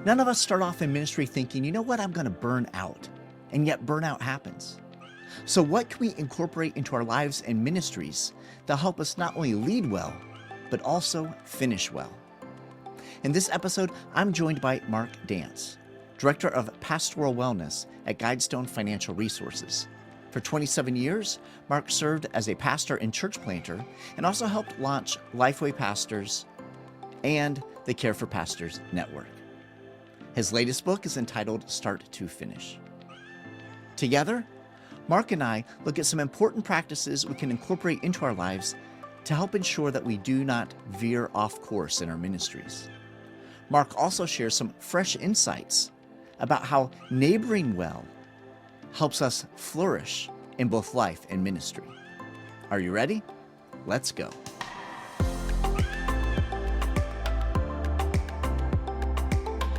None of us start off in ministry thinking, you know what, I'm going to burn out. And yet burnout happens. So what can we incorporate into our lives and ministries to help us not only lead well, but also finish well? In this episode, I'm joined by Mark Dance, Director of Pastoral Wellness at GuideStone Financial Resources. For 27 years, Mark served as a pastor and church planter and also helped launch Lifeway Pastors and the Care for Pastors Network. His latest book is entitled Start to Finish. Together, Mark and I look at some important practices we can incorporate into our lives to help ensure that we do not veer off course in our ministries. Mark also shares some fresh insights about how neighboring well helps us flourish in both life and ministry. Are you ready? Let's go.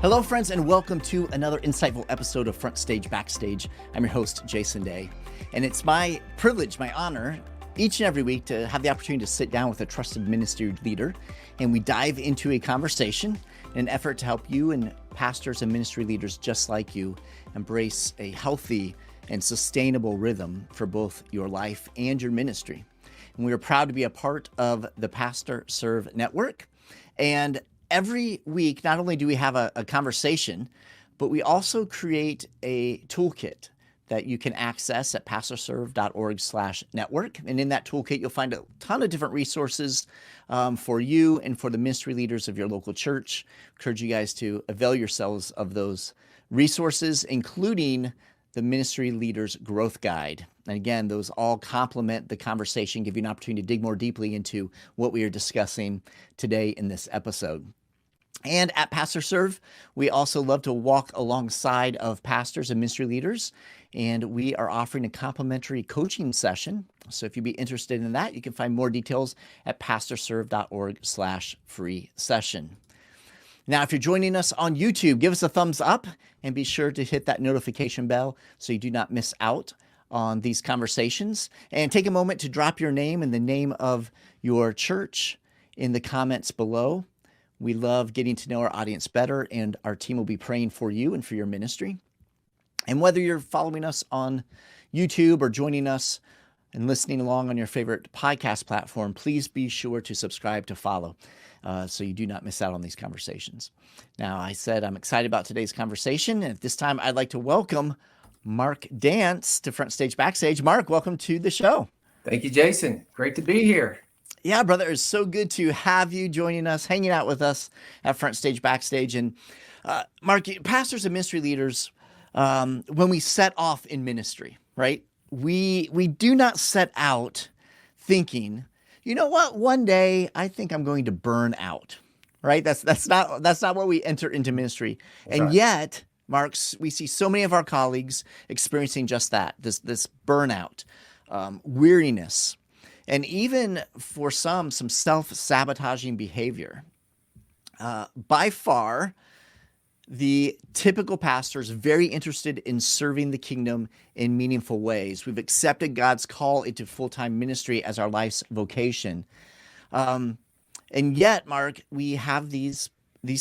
Hello, friends, and welcome to another insightful episode of FrontStage BackStage. I'm your host, Jason Daye, and it's my privilege, my honor, each and every week to have the opportunity to sit down with a trusted ministry leader, and we dive into a conversation in an effort to help you and pastors and ministry leaders just like you embrace a healthy and sustainable rhythm for both your life and your ministry. And we are proud to be a part of the Pastor Serve Network. And every week, not only do we have a conversation, but we also create a toolkit that you can access at pastorserve.org/network. And in that toolkit, you'll find a ton of different resources for you and for the ministry leaders of your local church. I encourage you guys to avail yourselves of those resources, including the Ministry Leaders Growth Guide. And again, those all complement the conversation, give you an opportunity to dig more deeply into what we are discussing today in this episode. And at Pastor Serve, we also love to walk alongside of pastors and ministry leaders, and we are offering a complimentary coaching session. So if you'd be interested in that, you can find more details at pastorserve.org/free session. Now, if you're joining us on YouTube, give us a thumbs up and be sure to hit that notification bell so you do not miss out on these conversations. And take a moment to drop your name and the name of your church in the comments below. We love getting to know our audience better, and our team will be praying for you and for your ministry. And whether you're following us on YouTube or joining us and listening along on your favorite podcast platform, please be sure to subscribe to follow so you do not miss out on these conversations. Now, I said I'm excited about today's conversation, and at this time, I'd like to welcome Mark Dance to FrontStage BackStage. Mark, welcome to the show. Thank you, Jason. Great to be here. Yeah, brother, it's so good to have you joining us, hanging out with us at FrontStage BackStage. And Mark, pastors and ministry leaders, when we set off in ministry, right, we do not set out thinking, you know what, one day I think I'm going to burn out, right? That's not what we enter into ministry. That's and right. Yet, Mark, we see so many of our colleagues experiencing just that, this burnout, weariness, and even for some self-sabotaging behavior. By far, the typical pastor is very interested in serving the kingdom in meaningful ways. We've accepted God's call into full-time ministry as our life's vocation. And yet, Mark, we have these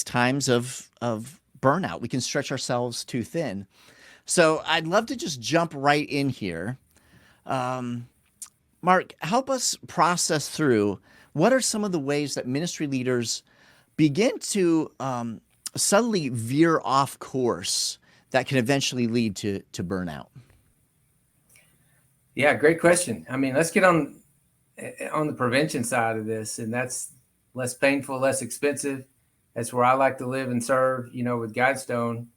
times of burnout. We can stretch ourselves too thin. So I'd love to just jump right in here. Mark, help us process through what are some of the ways that ministry leaders begin to subtly veer off course that can eventually lead to burnout? Yeah, great question. I mean, let's get on the prevention side of this, and that's less painful, less expensive. That's where I like to live and serve, with GuideStone.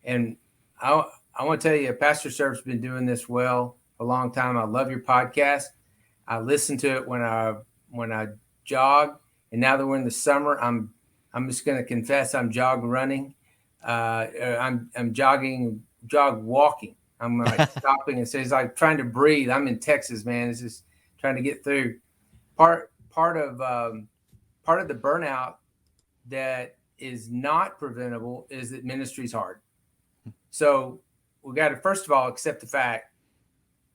And I want to tell you, Pastor Serve's been doing this well a long time. I love your podcast. I listen to it when I jog, and now that we're in the summer, I'm just going to confess I'm jog running. I'm jog walking. I'm like stopping and it's like trying to breathe. I'm in Texas, man. It's just trying to get through. Part of the burnout that is not preventable is that ministry's hard. So we got to first of all accept the fact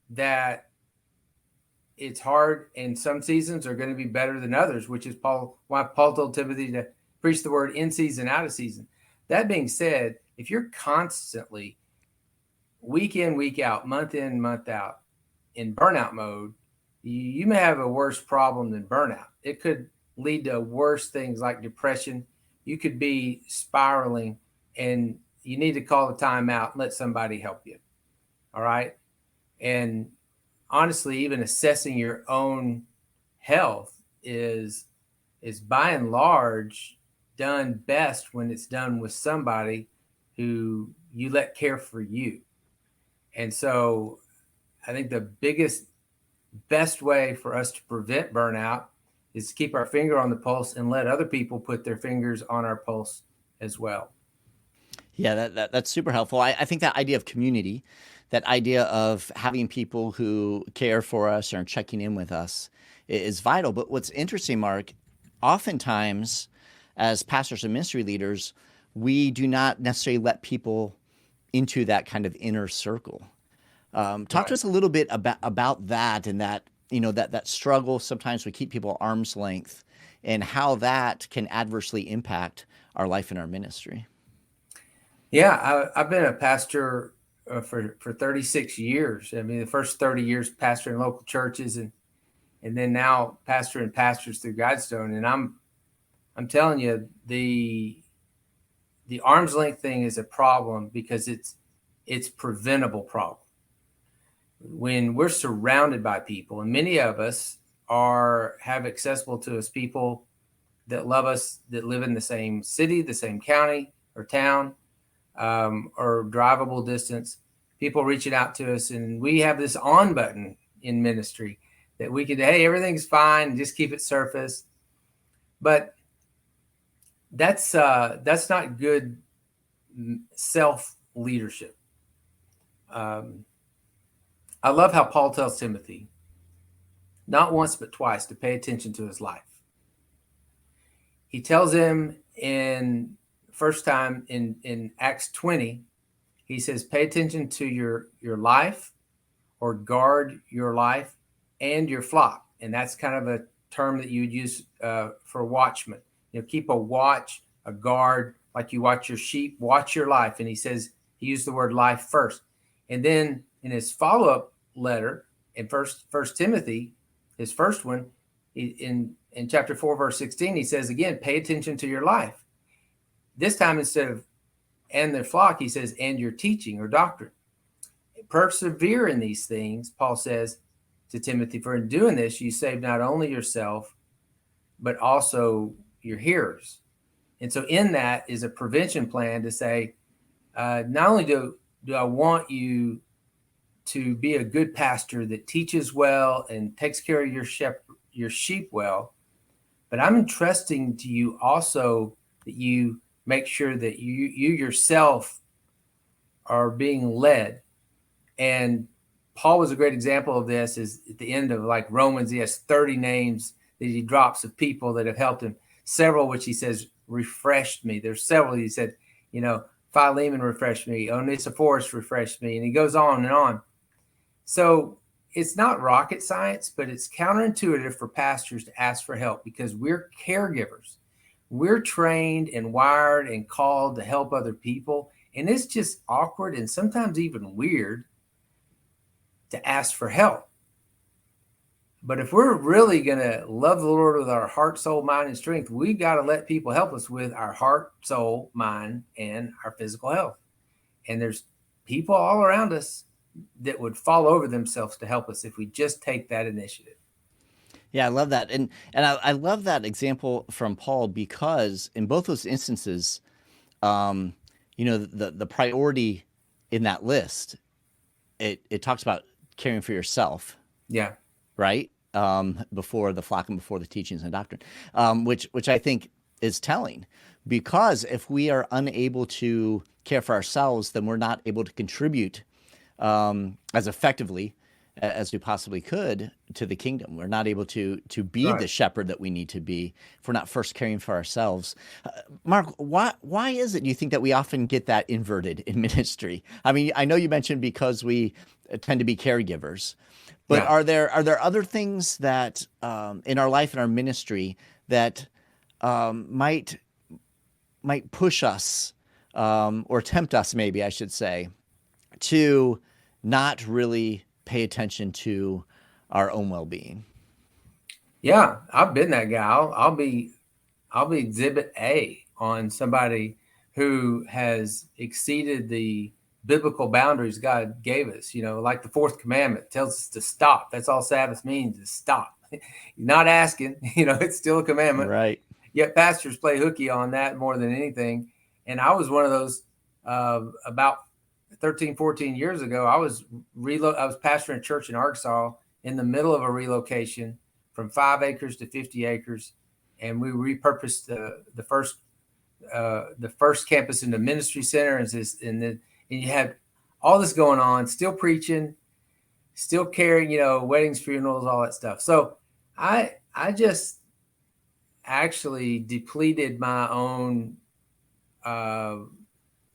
that it's hard, and some seasons are going to be better than others, which is why Paul told Timothy to preach the word in season, out of season. That being said, if you're constantly week in, week out, month in, month out in burnout mode, you may have a worse problem than burnout. It could lead to worse things like depression. You could be spiraling, and you need to call the timeout and let somebody help you. All right. And honestly, even assessing your own health is by and large done best when it's done with somebody who you let care for you. And so I think the best way for us to prevent burnout is to keep our finger on the pulse and let other people put their fingers on our pulse as well. Yeah, that's super helpful. I think that idea of community, that idea of having people who care for us or checking in with us is vital. But what's interesting, Mark, oftentimes as pastors and ministry leaders, we do not necessarily let people into that kind of inner circle. Talk to us a little bit about that, and that, that struggle sometimes we keep people at arm's length, and how that can adversely impact our life and our ministry. Yeah, I've been a pastor for 36 years. I mean, the first 30 years pastoring local churches, and then now pastoring pastors through GuideStone. And I'm telling you, the arm's length thing is a problem because it's preventable problem. When we're surrounded by people, and many of us have accessible to us people that love us, that live in the same city, the same county or town, or drivable distance, people reaching out to us, and we have this on button in ministry that we can, hey, everything's fine, just keep it surface. But that's not good self leadership. I love how Paul tells Timothy, not once but twice, to pay attention to his life. He tells him first time in Acts 20, he says, pay attention to your life, or guard your life and your flock. And that's kind of a term that you would use for watchmen. Keep a watch, a guard, like you watch your sheep, watch your life. And he says, he used the word life first. And then in his follow-up letter in First Timothy, his first one, in chapter 4, verse 16, he says again, pay attention to your life. This time, instead of and their flock, he says, and your teaching or doctrine. Persevere in these things, Paul says to Timothy, for in doing this, you save not only yourself, but also your hearers. And so in that is a prevention plan to say, not only do I want you to be a good pastor that teaches well and takes care of your sheep well, but I'm entrusting to you also that you make sure that you yourself are being led. And Paul was a great example of this. Is at the end of like Romans, he has 30 names that he drops of people that have helped him. Several which he says refreshed me. There's several he said, Philemon refreshed me, Onesiphorus refreshed me, and he goes on and on. So it's not rocket science, but it's counterintuitive for pastors to ask for help because we're caregivers. We're trained and wired and called to help other people. And it's just awkward and sometimes even weird to ask for help. But if we're really going to love the Lord with our heart, soul, mind, and strength, we got to let people help us with our heart, soul, mind, and our physical health. And there's people all around us that would fall over themselves to help us if we just take that initiative. Yeah, I love that. And I love that example from Paul because in both those instances, the priority in that list, it talks about caring for yourself. Yeah. Right? Before the flock and before the teachings and doctrine, which I think is telling, because if we are unable to care for ourselves, then we're not able to contribute as effectively as we possibly could to the kingdom. We're not able to be Right. the shepherd that we need to be if we're not first caring for ourselves. Mark, why is it you think that we often get that inverted in ministry? I mean, I know you mentioned because we tend to be caregivers, but Yeah. are there other things that in our life and our ministry that might push us or tempt us, maybe I should say, to not really pay attention to our own well-being. Yeah, I've been that guy. I'll be exhibit A on somebody who has exceeded the biblical boundaries God gave us. Like the fourth commandment tells us to stop. That's all Sabbath means, is stop. You're not asking, it's still a commandment. Right. Yet pastors play hooky on that more than anything. And I was one of those about 13, 14 years ago. I was pastoring a church in Arkansas in the middle of a relocation from 5 acres to 50 acres. And we repurposed the first campus into ministry center. And you had all this going on, still preaching, still caring, weddings, funerals, all that stuff. So I just actually depleted my own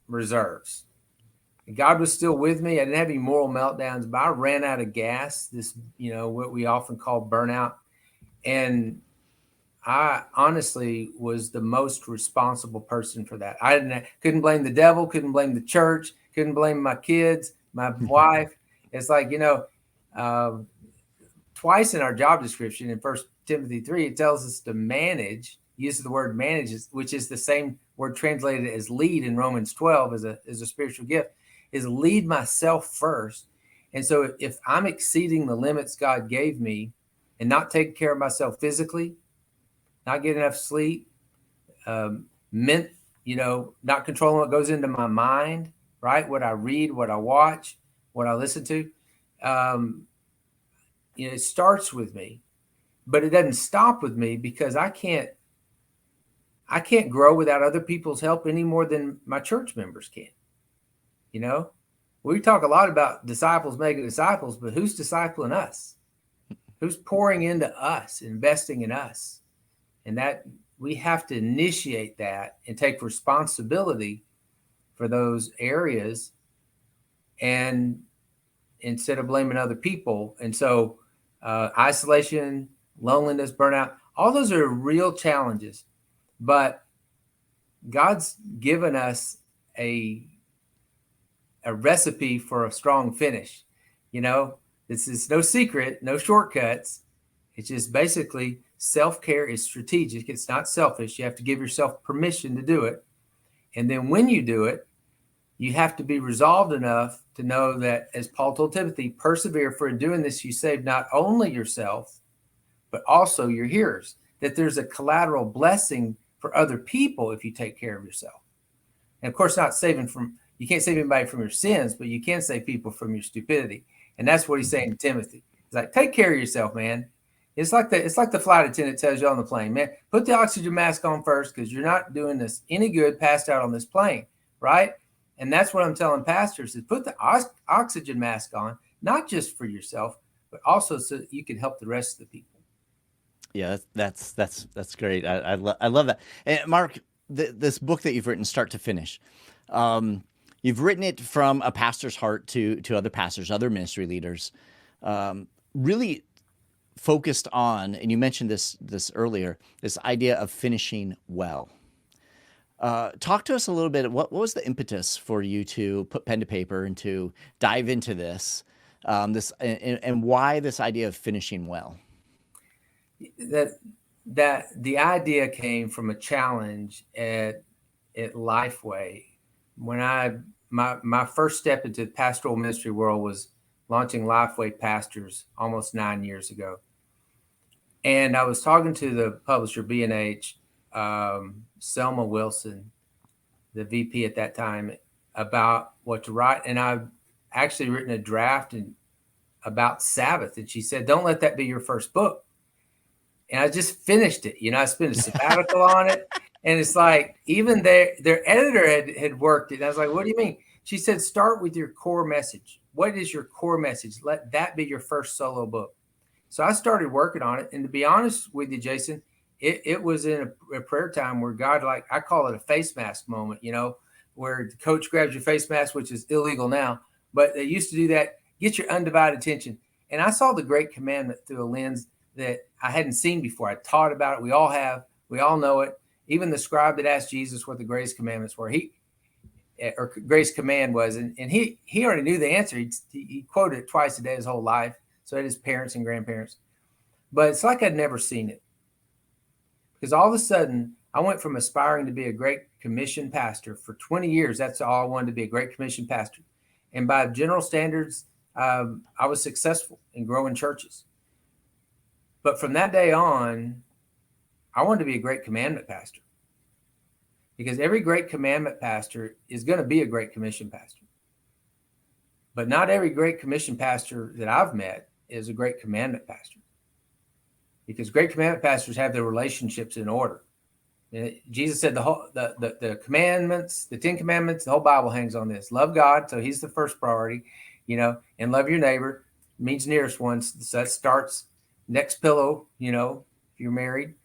reserves. God was still with me. I didn't have any moral meltdowns, but I ran out of gas, what we often call burnout. And I honestly was the most responsible person for that. I couldn't blame the devil, couldn't blame the church, couldn't blame my kids, my wife. It's like, twice in our job description in 1 Timothy 3, it tells us to manage, uses the word manage, which is the same word translated as lead in Romans 12 as a spiritual gift, is lead myself first. And so if I'm exceeding the limits God gave me and not taking care of myself physically, not getting enough sleep, not controlling what goes into my mind, right? What I read, what I watch, what I listen to. It starts with me, but it doesn't stop with me, because I can't grow without other people's help any more than my church members can. We talk a lot about disciples making disciples, but who's discipling us? Who's pouring into us, investing in us? And that we have to initiate that and take responsibility for those areas, and instead of blaming other people. And so isolation, loneliness, burnout, all those are real challenges, but God's given us a recipe for a strong finish. This is no secret, no shortcuts. It's just basically self-care is strategic. It's not selfish. You have to give yourself permission to do it. And then when you do it, you have to be resolved enough to know that, as Paul told Timothy, persevere, for in doing this, you save not only yourself, but also your hearers, that there's a collateral blessing for other people if you take care of yourself. And of course, you can't save anybody from your sins, but you can save people from your stupidity. And that's what he's saying to Timothy. He's like, take care of yourself, man. It's like the flight attendant tells you on the plane, man, put the oxygen mask on first, because you're not doing this any good passed out on this plane, right? And that's what I'm telling pastors, is put the oxygen mask on, not just for yourself, but also so that you can help the rest of the people. Yeah, that's great. I love that. And Mark, this book that you've written, start to finish, you've written it from a pastor's heart to other pastors, other ministry leaders, really focused on, and you mentioned this earlier, this idea of finishing well. Talk to us a little bit. What was the impetus for you to put pen to paper and to dive into this, and why this idea of finishing well? That the idea came from a challenge at Lifeway. When my first step into the pastoral ministry world was launching Lifeway Pastors almost 9 years ago. And I was talking to the publisher, B&H, Selma Wilson, the VP at that time, about what to write. And I've actually written a draft about Sabbath. And she said, don't let that be your first book. And I just finished it. I spent a sabbatical on it. And it's like, even their editor had worked it. And I was like, what do you mean? She said, start with your core message. What is your core message? Let that be your first solo book. So I started working on it. And to be honest with you, Jason, it was in a prayer time where God, I call it a face mask moment, where the coach grabs your face mask, which is illegal now, but they used to do that. Get your undivided attention. And I saw the Great Commandment through a lens that I hadn't seen before. I taught about it. We all have. We all know it. Even the scribe that asked Jesus what the greatest commandments were, he or greatest command was. And he already knew the answer. He quoted it twice a day his whole life. So had his parents and grandparents. But it's like I'd never seen it. Because all of a sudden, I went from aspiring to be a Great Commission pastor for 20 years. That's all I wanted, to be a Great Commission pastor. And by general standards, I was successful in growing churches. But from that day on, I wanted to be a Great Commandment pastor. Because every Great Commandment pastor is going to be a Great Commission pastor. But not every Great Commission pastor that I've met is a Great Commandment pastor. Because Great Commandment pastors have their relationships in order. And Jesus said the commandments, the 10 commandments, the whole Bible hangs on this. Love God, so he's the first priority, and love your neighbor, means nearest ones. So that starts next pillow, if you're married.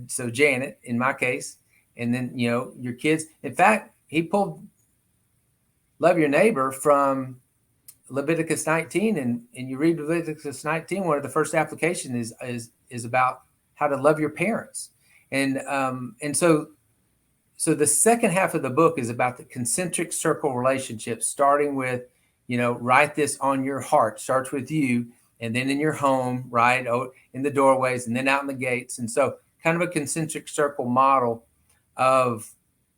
So Janet, in my case, and then, your kids. In fact, he pulled love your neighbor from Leviticus 19, and you read Leviticus 19, one of the first applications is about how to love your parents. And so the second half of the book is about the concentric circle relationships, starting with, write this on your heart. Starts with you, and then in your home, right, in the doorways, and then out in the gates. And so kind of a concentric circle model of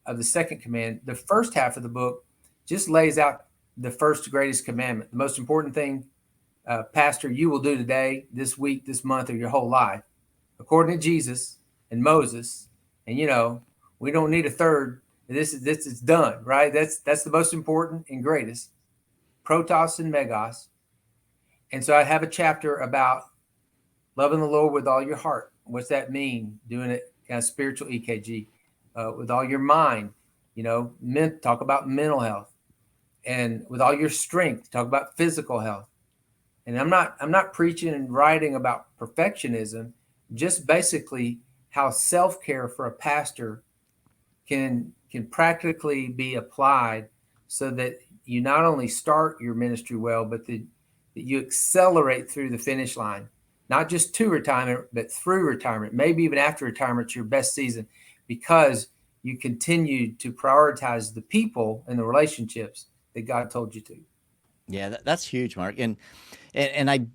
the second command. The first half of the book just lays out the first greatest commandment, the most important thing, pastor, you will do today, this week, this month, or your whole life, according to Jesus and Moses. And we don't need a third. This is done, right? That's the most important and greatest, protos and megos. And so I have a chapter about loving the Lord with all your heart. What's that mean? Doing it kind of spiritual EKG, with all your mind. Talk about mental health. And with all your strength, talk about physical health. And I'm not preaching and writing about perfectionism, just basically how self-care for a pastor can practically be applied so that you not only start your ministry well, but that you accelerate through the finish line, not just to retirement, but through retirement, maybe even after retirement, your best season, because you continue to prioritize the people and the relationships that God told you to. Yeah, that's huge, Mark. And I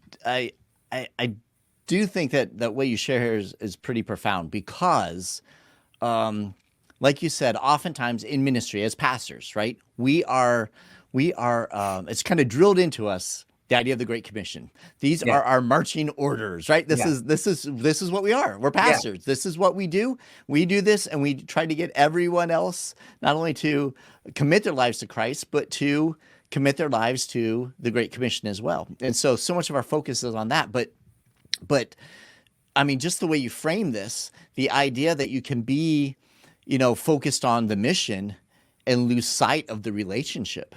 do think that what you share here is pretty profound, because, like you said, oftentimes in ministry as pastors, right, we are it's kind of drilled into us, the idea of the Great Commission. These are our marching orders, right? This is what we are. We're pastors. Yeah. This is what we do. We do this, and we try to get everyone else not only to commit their lives to Christ, but to commit their lives to the Great Commission as well. And so much of our focus is on that. But I mean, just the way you frame this, the idea that you can be, focused on the mission and lose sight of the relationship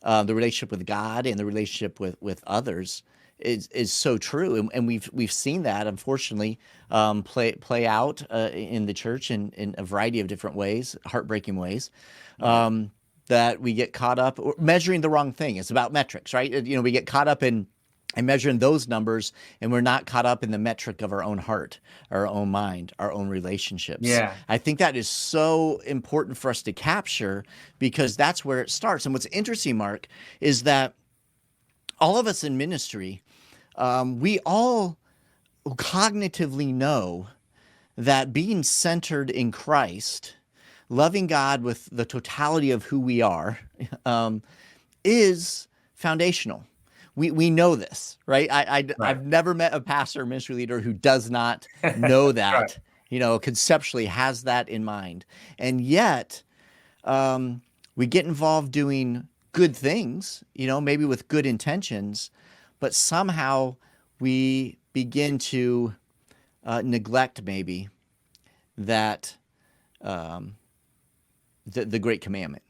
with God and the relationship with others is so true. And we've seen that, unfortunately, play out in the church in a variety of different ways, heartbreaking ways. That we get caught up measuring the wrong thing. It's about metrics, right? We get caught up in measuring those numbers, and we're not caught up in the metric of our own heart, our own mind, our own relationships. Yeah. I think that is so important for us to capture, because that's where it starts. And what's interesting, Mark, is that all of us in ministry, we all cognitively know that being centered in Christ, loving God with the totality of who we are, is foundational. We know this, right? I've never met a pastor or ministry leader who does not know that, conceptually has that in mind. And yet, we get involved doing good things, maybe with good intentions, but somehow we begin to neglect maybe that the Great Commandment.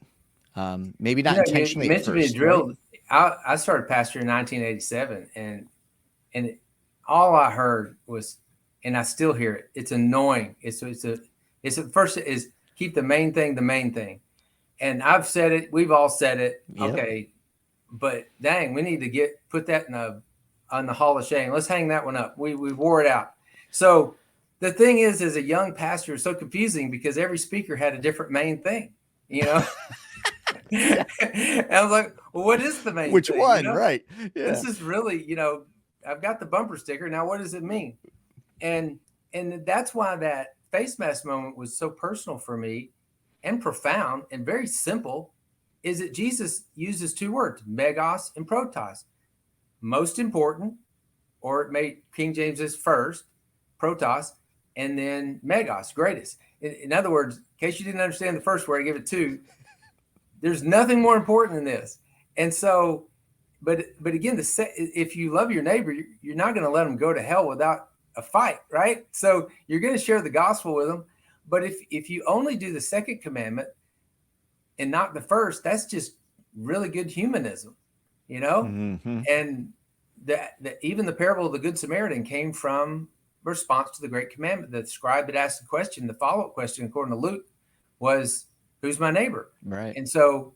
Maybe not intentionally. You mentioned being drilled. Right? I started pastoring in 1987, and all I heard was, and I still hear it. It's annoying. It's first is keep the main thing the main thing, and I've said it. We've all said it. Yep. Okay, but dang, we need to put that on the Hall of Shame. Let's hang that one up. We wore it out. So the thing is, as a young pastor, it's so confusing because every speaker had a different main thing. Yeah. And I was like, well, what is the main Which thing? one? Right. This Yeah. is really, I've got the bumper sticker. Now, what does it mean? And that's why that face mask moment was so personal for me and profound and very simple, is that Jesus uses two words, megos and protos. Most important, or it may King James is first, protos, and then megos, greatest. In other words, in case you didn't understand the first word, I give it two. There's nothing more important than this. And so, but again, if you love your neighbor, you're not going to let them go to hell without a fight, right? So you're going to share the gospel with them. But if you only do the second commandment and not the first, that's just really good humanism, Mm-hmm. And even the parable of the Good Samaritan came from response to the great commandment. The scribe had asked the question, the follow-up question, according to Luke, was, who's my neighbor? Right. And so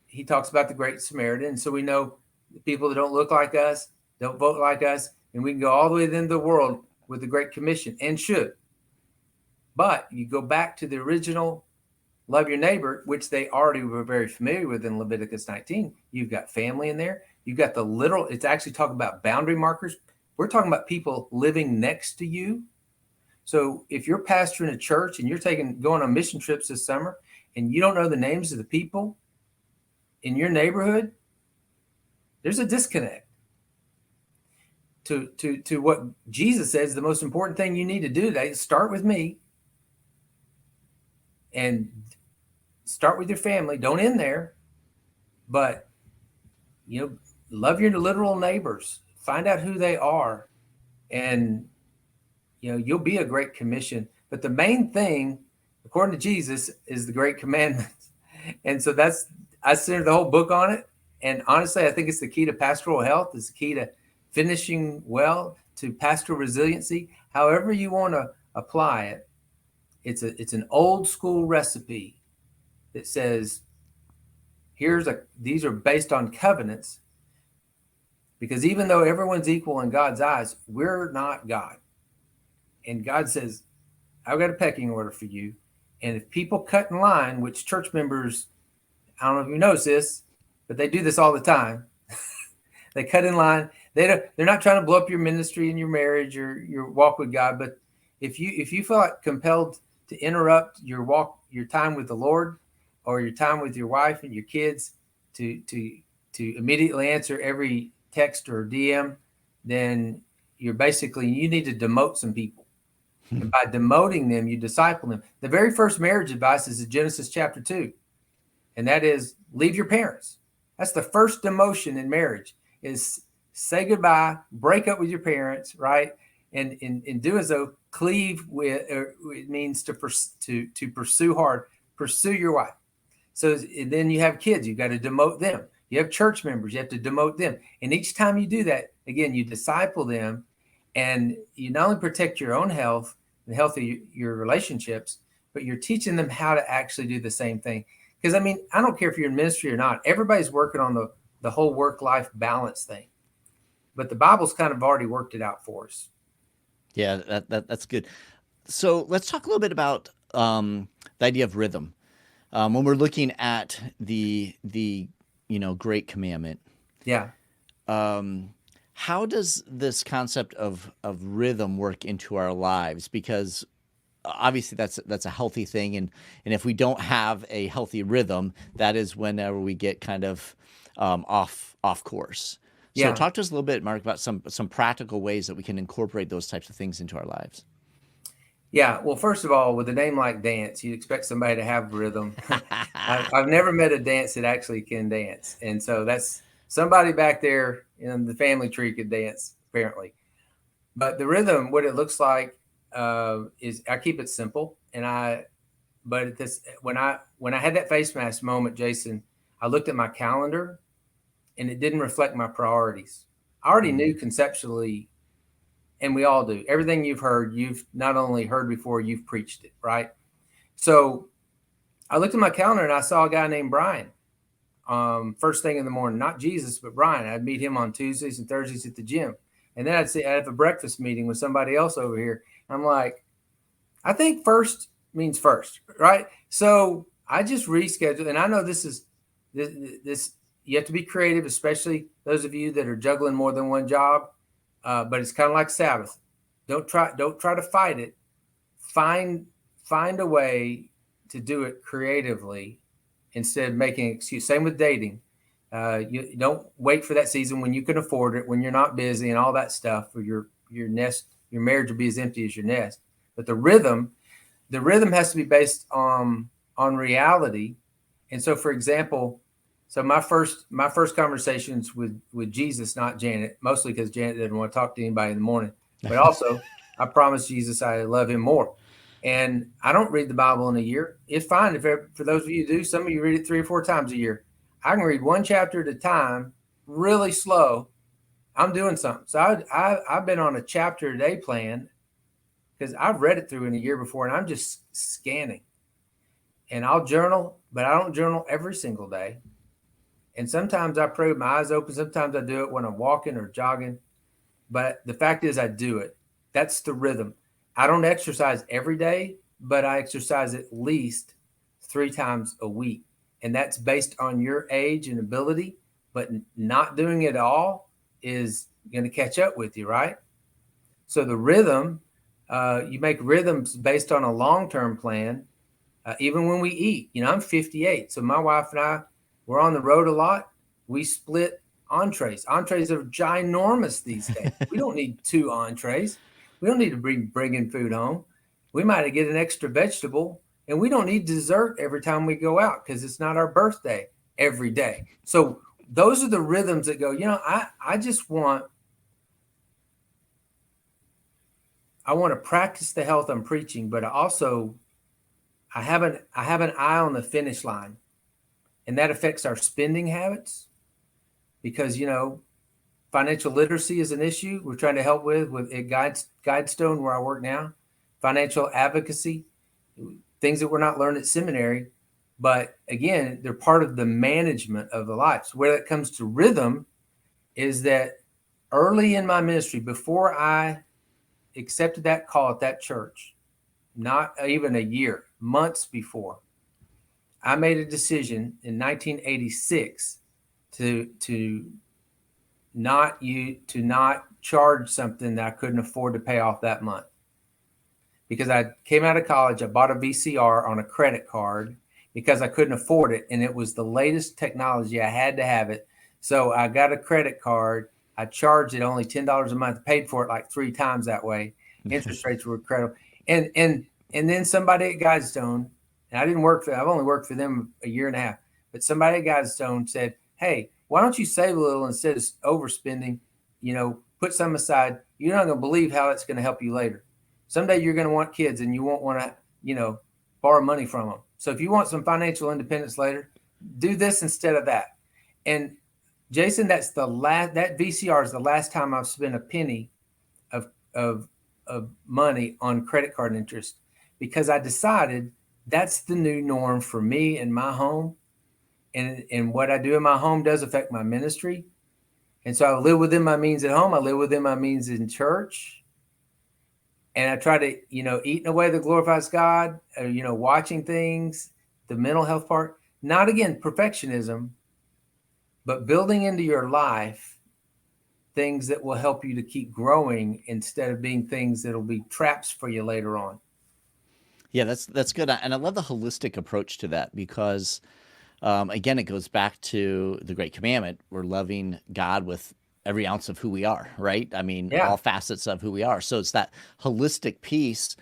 he talks about the great Samaritan. And so we know the people that don't look like us, don't vote like us, and we can go all the way into the world with the Great Commission, and should. But you go back to the original love your neighbor, which they already were very familiar with in Leviticus 19. You've got family in there. You've got the literal, it's actually talking about boundary markers. We're talking about people living next to you. So if you're pastoring a church and you're going on mission trips this summer and you don't know the names of the people in your neighborhood, there's a disconnect to what Jesus says the most important thing you need to do today is start with me and start with your family. Don't end there, but love your literal neighbors. Find out who they are, and you'll be a great commission. But the main thing, according to Jesus, is the great commandments. And so I centered the whole book on it. And honestly, I think it's the key to pastoral health. It's the key to finishing well, to pastoral resiliency. However you want to apply it, it's an old school recipe that says, these are based on covenants, because even though everyone's equal in God's eyes, we're not God. And God says, I've got a pecking order for you. And if people cut in line, which church members, I don't know if you notice this, but they do this all the time. They cut in line. They're not trying to blow up your ministry and your marriage or your walk with God. But if you feel like compelled to interrupt your time with the Lord, or your time with your wife and your kids, to immediately answer every text or DM, then you need to demote some people. And by demoting them, you disciple them. The very first marriage advice is in Genesis chapter 2. And that is, leave your parents. That's the first demotion in marriage, is say goodbye, break up with your parents, right? And in doing so, cleave with, it means to pursue hard, pursue your wife. So then you have kids, you've got to demote them. You have church members, you have to demote them. And each time you do that, again, you disciple them, and you not only protect your own health and the health of your relationships, but you're teaching them how to actually do the same thing. Because, I don't care if you're in ministry or not. Everybody's working on the whole work-life balance thing. But the Bible's kind of already worked it out for us. Yeah, that's good. So let's talk a little bit about the idea of rhythm. When we're looking at the great commandment. Yeah. How does this concept of rhythm work into our lives? Because obviously that's a healthy thing, and if we don't have a healthy rhythm, that is whenever we get kind of off course. So Yeah. Talk to us a little bit, Mark, about some practical ways that we can incorporate those types of things into our lives. Yeah. Well, first of all, with a name like dance, you'd expect somebody to have rhythm. I've never met a dance that actually can dance. And so that's somebody back there in the family tree could dance, apparently. But the rhythm, what it looks like, is I keep it simple. When I had that face mask moment, Jason, I looked at my calendar and it didn't reflect my priorities. I already knew conceptually, and we all do, everything you've heard, you've not only heard before, you've preached it, right? So I looked at my calendar and I saw a guy named Brian, first thing in the morning, not Jesus, but Brian. I'd meet him on Tuesdays and Thursdays at the gym. And then I'd have a breakfast meeting with somebody else over here. I'm like, I think first means first, right? So I just rescheduled, and I know this is this you have to be creative, especially those of you that are juggling more than one job. But it's kind of like Sabbath. Don't try to fight it. Find a way to do it creatively instead of making an excuse. Same with dating. You don't wait for that season when you can afford it, when you're not busy and all that stuff, or your marriage will be as empty as your nest. But the rhythm has to be based on reality. And so, for example, my first conversations with Jesus, not Janet, mostly because Janet didn't want to talk to anybody in the morning, but also I promised Jesus I love him more. And I don't read the Bible in a year. It's fine for those of you who do. Some of you read it 3 or 4 times a year. I can read one chapter at a time, really slow. I'm doing something. So I've been on a chapter a day plan because I've read it through in a year before, and I'm just scanning. And I'll journal, but I don't journal every single day. And sometimes I pray with my eyes open. Sometimes I do it when I'm walking or jogging. But the fact is I do it. That's the rhythm. I don't exercise every day, but I exercise at least 3 times a week. And that's based on your age and ability. But not doing it all is going to catch up with you, right? So the rhythm, you make rhythms based on a long-term plan. Even when we eat, I'm 58. So my wife and I, we're on the road a lot. We split entrees. Entrees are ginormous these days. We don't need 2 entrees. We don't need to bring in food home. We might get an extra vegetable, and we don't need dessert every time we go out because it's not our birthday every day. So those are the rhythms that go, I want to practice the health I'm preaching, but I have an eye on the finish line. And that affects our spending habits because, financial literacy is an issue we're trying to help with at GuideStone, where I work now. Financial advocacy, things that we're not learned at seminary. But again, they're part of the management of the life. So where that comes to rhythm is that early in my ministry, before I accepted that call at that church, not even a year, months before, I made a decision in 1986 to not charge something that I couldn't afford to pay off that month. Because I came out of college, I bought a VCR on a credit card because I couldn't afford it, and it was the latest technology. I had to have it. So I got a credit card. I charged it only $10 a month, paid for it like 3 times that way. Interest rates were incredible. And then somebody at GuideStone, and I didn't work for them. I've only worked for them a year and a half. But somebody at GuideStone said, hey, why don't you save a little instead of overspending? Put some aside. You're not going to believe how it's going to help you later. Someday you're going to want kids and you won't want to, borrow money from them. So if you want some financial independence later, do this instead of that. And Jason, that VCR is the last time I've spent a penny of money on credit card interest, because I decided that's the new norm for me and my home. And what I do in my home does affect my ministry. And so I live within my means at home. I live within my means in church. And I try to, eat in a way that glorifies God, watching things, the mental health part, not again, perfectionism, but building into your life things that will help you to keep growing instead of being things that'll be traps for you later on. Yeah, that's good. And I love the holistic approach to that because, again, it goes back to the Great Commandment. We're loving God with every ounce of who we are, right? I mean, all facets of who we are. So it's that holistic piece,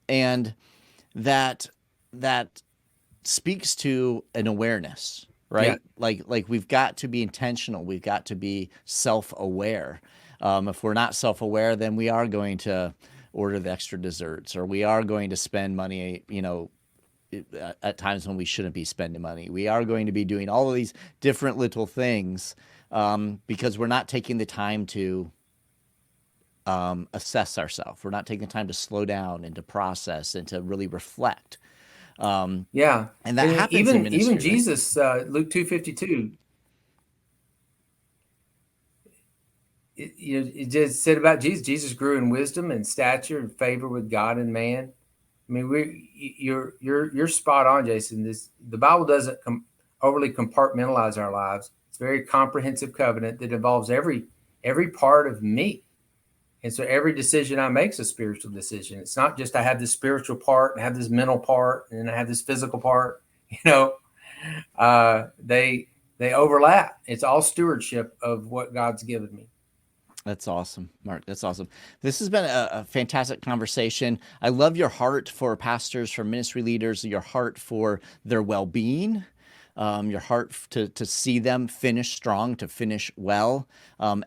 and that speaks to an awareness, right? Yeah. Like we've got to be intentional. We've got to be self-aware. If we're not self-aware, then we are going to order the extra desserts, or we are going to spend money, at times when we shouldn't be spending money. We are going to be doing all of these different little things because we're not taking the time to assess ourselves. We're not taking the time to slow down and to process and to really reflect. And that happens in ministry, even right? Jesus, Luke 2:52. It just said about Jesus. Jesus grew in wisdom and stature and favor with God and man. I mean, you're spot on, Jason. The Bible doesn't overly compartmentalize our lives. It's a very comprehensive covenant that involves every part of me. And so every decision I make is a spiritual decision. It's not just I have this spiritual part and I have this mental part and I have this physical part. They overlap. It's all stewardship of what God's given me. That's awesome, Mark. That's awesome. This has been a fantastic conversation. I love your heart for pastors, for ministry leaders, your heart for their well-being, your heart to see them finish strong, to finish well.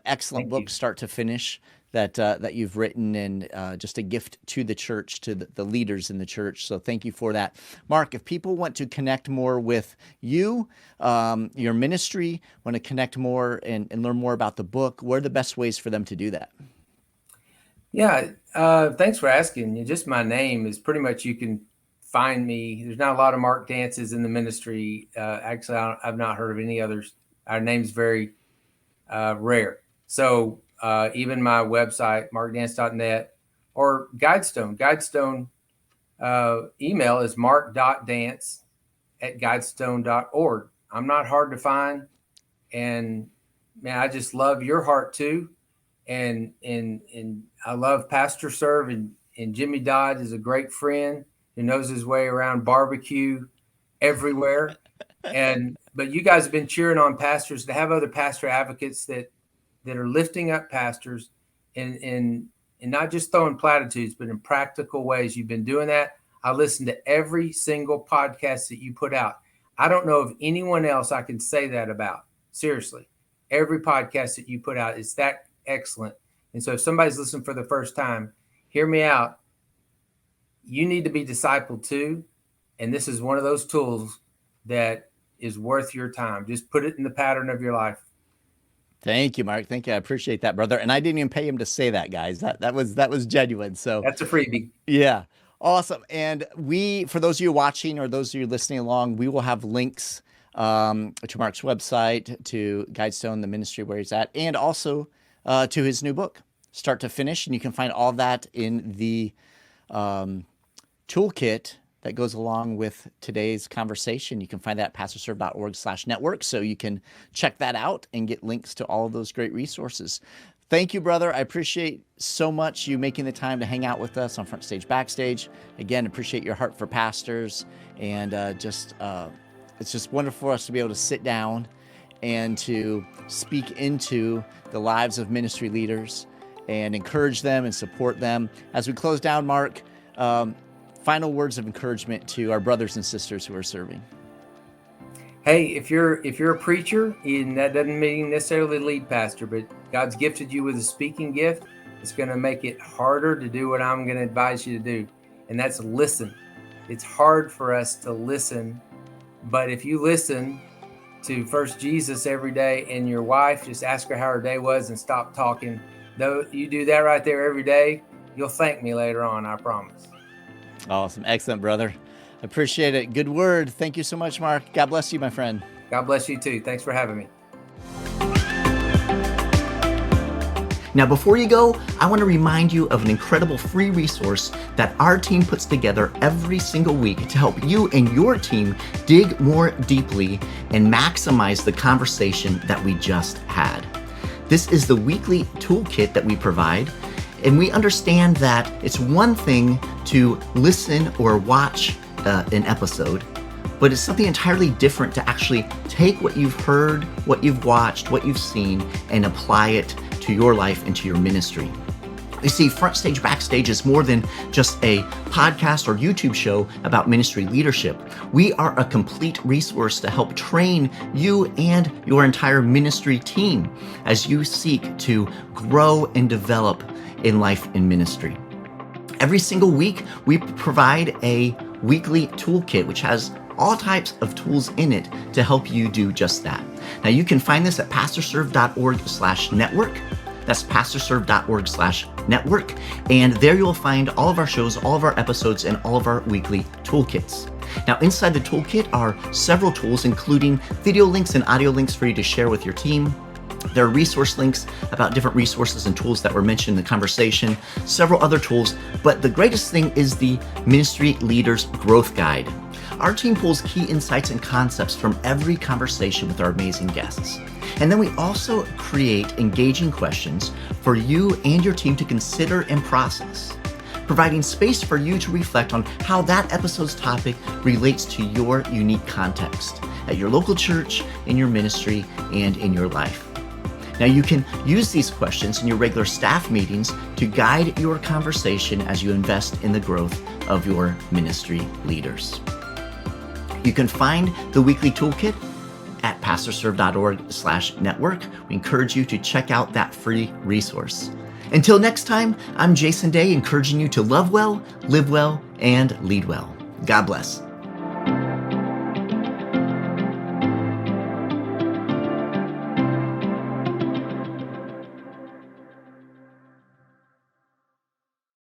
Excellent book, start to finish, that you've written, and just a gift to the church, to the leaders in the church. So thank you for that. Mark, if people want to connect more with you, your ministry, want to connect more and learn more about the book, what are the best ways for them to do that? Yeah, thanks for asking. Just my name is pretty much, you can find me. There's not a lot of Mark Dances in the ministry. Actually, I've not heard of any others. Our name's very rare. So even my website, markdance.net, or GuideStone. GuideStone email is mark.dance@guidestone.org. I'm not hard to find. And man, I just love your heart too. And I love Pastor Serve, and Jimmy Dodd is a great friend who knows his way around barbecue everywhere. But you guys have been cheering on pastors, to have other pastor advocates that are lifting up pastors and not just throwing platitudes, but in practical ways. You've been doing that. I listen to every single podcast that you put out. I don't know of anyone else I can say that about. Seriously, every podcast that you put out is that excellent. And so if somebody's listening for the first time, hear me out. You need to be discipled too. And this is one of those tools that is worth your time. Just put it in the pattern of your life. Thank you, Mark. Thank you. I appreciate that, brother. And I didn't even pay him to say that, guys. That was genuine. So that's a freebie. Yeah. Awesome. And for those of you watching or those of you listening along, we will have links to Mark's website, to GuideStone, the ministry where he's at, and also to his new book, Start to Finish. And you can find all that in the toolkit that goes along with today's conversation. You can find that at pastorserve.org/network. So you can check that out and get links to all of those great resources. Thank you, brother. I appreciate so much you making the time to hang out with us on FrontStage BackStage. Again, appreciate your heart for pastors, and it's just wonderful for us to be able to sit down and to speak into the lives of ministry leaders and encourage them and support them. As we close down, Mark, final words of encouragement to our brothers and sisters who are serving. Hey, if you're a preacher, and that doesn't mean necessarily lead pastor, but God's gifted you with a speaking gift, it's going to make it harder to do what I'm going to advise you to do, and that's listen. It's hard for us to listen, but if you listen to first Jesus every day, and your wife, just ask her how her day was and stop talking. Though you do that right there every day, you'll thank me later on, I promise. Awesome. Excellent, brother. Appreciate it. Good word. Thank you so much, Mark. God bless you, my friend. God bless you too. Thanks for having me. Now, before you go, I want to remind you of an incredible free resource that our team puts together every single week to help you and your team dig more deeply and maximize the conversation that we just had. This is the weekly toolkit that we provide. And we understand that it's one thing to listen or watch an episode, but it's something entirely different to actually take what you've heard, what you've watched, what you've seen, and apply it to your life and to your ministry. You see, FrontStage BackStage is more than just a podcast or YouTube show about ministry leadership. We are a complete resource to help train you and your entire ministry team as you seek to grow and develop in life and ministry. Every single week, we provide a weekly toolkit, which has all types of tools in it to help you do just that. Now, you can find this at pastorserve.org/network. That's pastorserve.org/network. And there you'll find all of our shows, all of our episodes, and all of our weekly toolkits. Now, inside the toolkit are several tools, including video links and audio links for you to share with your team. There are resource links about different resources and tools that were mentioned in the conversation, several other tools, but the greatest thing is the Ministry Leaders Growth Guide. Our team pulls key insights and concepts from every conversation with our amazing guests. And then we also create engaging questions for you and your team to consider and process, providing space for you to reflect on how that episode's topic relates to your unique context at your local church, in your ministry, and in your life. Now, you can use these questions in your regular staff meetings to guide your conversation as you invest in the growth of your ministry leaders. You can find the weekly toolkit at pastorserve.org/network. We encourage you to check out that free resource. Until next time, I'm Jason Daye, encouraging you to love well, live well, and lead well. God bless.